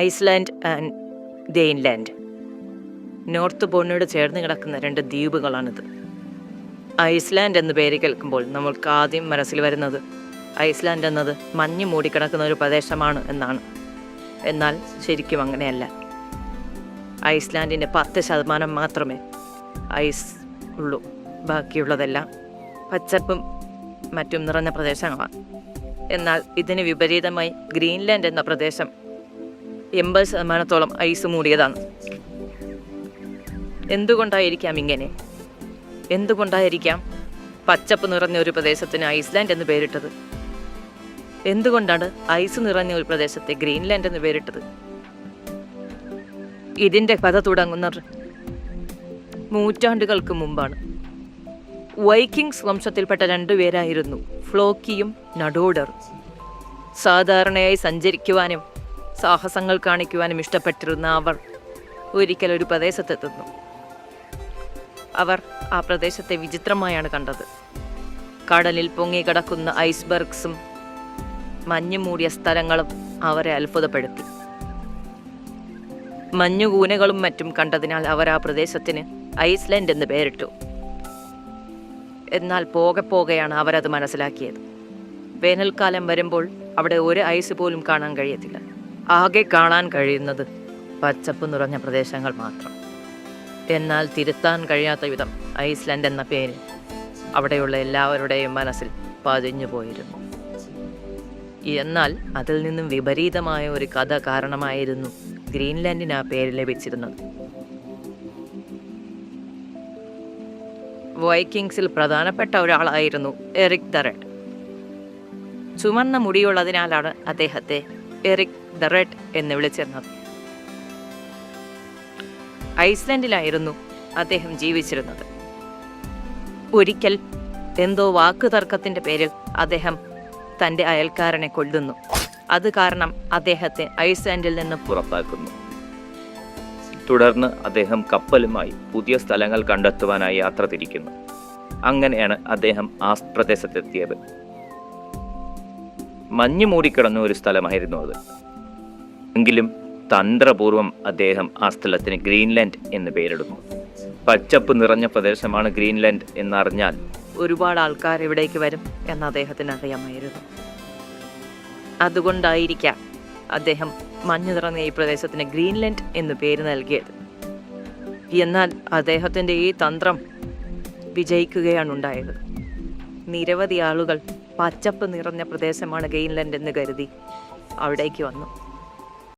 Iceland and Greenland north പോളിനോട് ചേർന്ന് കിടക്കുന്ന രണ്ട് ദ്വീപുകളാണിത്. ഐസ്ലാൻഡ് എന്ന പേര് കേൾക്കുമ്പോൾ നമ്മൾക്ക് ആദ്യം മനസ്സിൽ വരുന്നത് ഐസ്ലാൻഡ് എന്നത് മഞ്ഞ് മൂടിക്കിടക്കുന്ന ഒരു പ്രദേശമാണ് എന്നാണ്. എന്നാൽ ശരിക്കും അങ്ങനെയല്ല. ഐസ്ലാൻഡിൻ്റെ 10% മാത്രമേ ഐസ് ഉള്ളൂ. ബാക്കിയുള്ളതെല്ലാം പച്ചപ്പും മറ്റും നിറഞ്ഞ പ്രദേശങ്ങളാണ്. എന്നാൽ ഇതിന് വിപരീതമായി ഗ്രീൻലാൻഡ് എന്ന പ്രദേശം 80% ഐസ് മൂടിയതാണ്. എന്തുകൊണ്ടായിരിക്കാം ഇങ്ങനെ? എന്തുകൊണ്ടായിരിക്കാം പച്ചപ്പ് നിറഞ്ഞ ഒരു പ്രദേശത്തിന് ഐസ്ലാൻഡ് എന്ന് പേരിട്ടത്? എന്തുകൊണ്ടാണ് ഐസ് നിറഞ്ഞ ഒരു പ്രദേശത്തെ ഗ്രീൻലാൻഡ് എന്ന് പേരിട്ടത്? ഇതിൻ്റെ കഥ തുടങ്ങുന്നത് നൂറ്റാണ്ടുകൾക്ക് മുമ്പാണ്. വൈക്കിങ്സ് വംശത്തിൽപ്പെട്ട രണ്ടുപേരായിരുന്നു ഫ്ലോക്കിയും നടോഡറും. സാധാരണയായി സഞ്ചരിക്കുവാനും സാഹസങ്ങൾ കാണിക്കുവാനും ഇഷ്ടപ്പെട്ടിരുന്ന അവർ ഒരിക്കൽ ഒരു പ്രദേശത്തെത്തുന്നു. അവർ ആ പ്രദേശത്തെ വിചിത്രമായാണ് കണ്ടത്. കടലിൽ പൊങ്ങിക്കിടക്കുന്ന ഐസ്ബർഗ്സും മഞ്ഞു മൂടിയ സ്ഥലങ്ങളും അവരെ അത്ഭുതപ്പെടുത്തി. മഞ്ഞുകൂനകളും മറ്റും കണ്ടതിനാൽ അവർ ആ പ്രദേശത്തിന് ഐസ്ലാൻഡ് എന്ന് പേരിട്ടു. എന്നാൽ പോകെയാണ് അവരത് മനസ്സിലാക്കിയത്. വേനൽക്കാലം വരുമ്പോൾ അവിടെ ഒരു ഐസ് പോലും കാണാൻ കഴിയത്തില്ല. ആകെ കാണാൻ കഴിയുന്നത് പച്ചപ്പ് നിറഞ്ഞ പ്രദേശങ്ങൾ മാത്രം. എന്നാൽ തിരുത്താൻ കഴിയാത്ത വിധം ഐസ്ലാൻഡ് എന്ന പേര് അവിടെയുള്ള എല്ലാവരുടെയും മനസ്സിൽ പതിഞ്ഞു പോയിരുന്നു. എന്നാൽ അതിൽ നിന്നും വിപരീതമായ ഒരു കഥ കാരണമായിരുന്നു ഗ്രീൻലാൻഡിന് ആ പേര് ലഭിച്ചിരുന്നത്. വൈക്കിങ്സിൽ പ്രധാനപ്പെട്ട ഒരാളായിരുന്നു എറിക് ദ റെഡ്. ചുമന്ന മുടിയുള്ളതിനാലാണ് അദ്ദേഹത്തെ എറിക് ദ റെഡ് എന്ന് വിളിച്ചിരുന്നത്. ഐസ്ലാൻഡിലായിരുന്നു അദ്ദേഹം ജീവിച്ചിരുന്നത്. ഒരിക്കൽ എന്തോ വാക്ക് തർക്കത്തിൻ്റെ പേരിൽ അദ്ദേഹം തൻ്റെ അയൽക്കാരനെ കൊല്ലുന്നു. അത് കാരണം അദ്ദേഹത്തെ ഐസ്ലാൻഡിൽ നിന്ന് പുറത്താക്കുന്നു. തുടർന്ന് അദ്ദേഹം കപ്പലുമായി പുതിയ സ്ഥലങ്ങൾ കണ്ടെത്തുവാനായി യാത്ര തിരിക്കുന്നു. അങ്ങനെയാണ് അദ്ദേഹം ആ പ്രദേശത്തെത്തിയത്. മഞ്ഞ് മൂടിക്കിടന്ന ഒരു സ്ഥലമായിരുന്നു അത്. എങ്കിലും തന്ത്രപൂർവം അദ്ദേഹം ആ സ്ഥലത്തിന് ഗ്രീൻലാൻഡ് എന്ന് പേരിടുന്നു. പച്ചപ്പ് നിറഞ്ഞ പ്രദേശമാണ് ഗ്രീൻലാൻഡ് എന്നറിഞ്ഞാൽ ഒരുപാട് ആൾക്കാർ ഇവിടേക്ക് വരും എന്ന് അദ്ദേഹത്തിന് അറിയാമായിരുന്നു. അതുകൊണ്ടായിരിക്കാം അദ്ദേഹം മഞ്ഞു നിറഞ്ഞ ഈ പ്രദേശത്തിന് ഗ്രീൻലാൻഡ് എന്ന് പേര് നൽകിയത്. എന്നാൽ അദ്ദേഹത്തിൻ്റെ ഈ തന്ത്രം വിജയിക്കുകയാണ് ഉണ്ടായത്. നിരവധി ആളുകൾ പച്ചപ്പ് നിറഞ്ഞ പ്രദേശമാണ് ഗ്രീൻലാൻഡ് എന്ന് കരുതി അവിടേക്ക് വന്നു.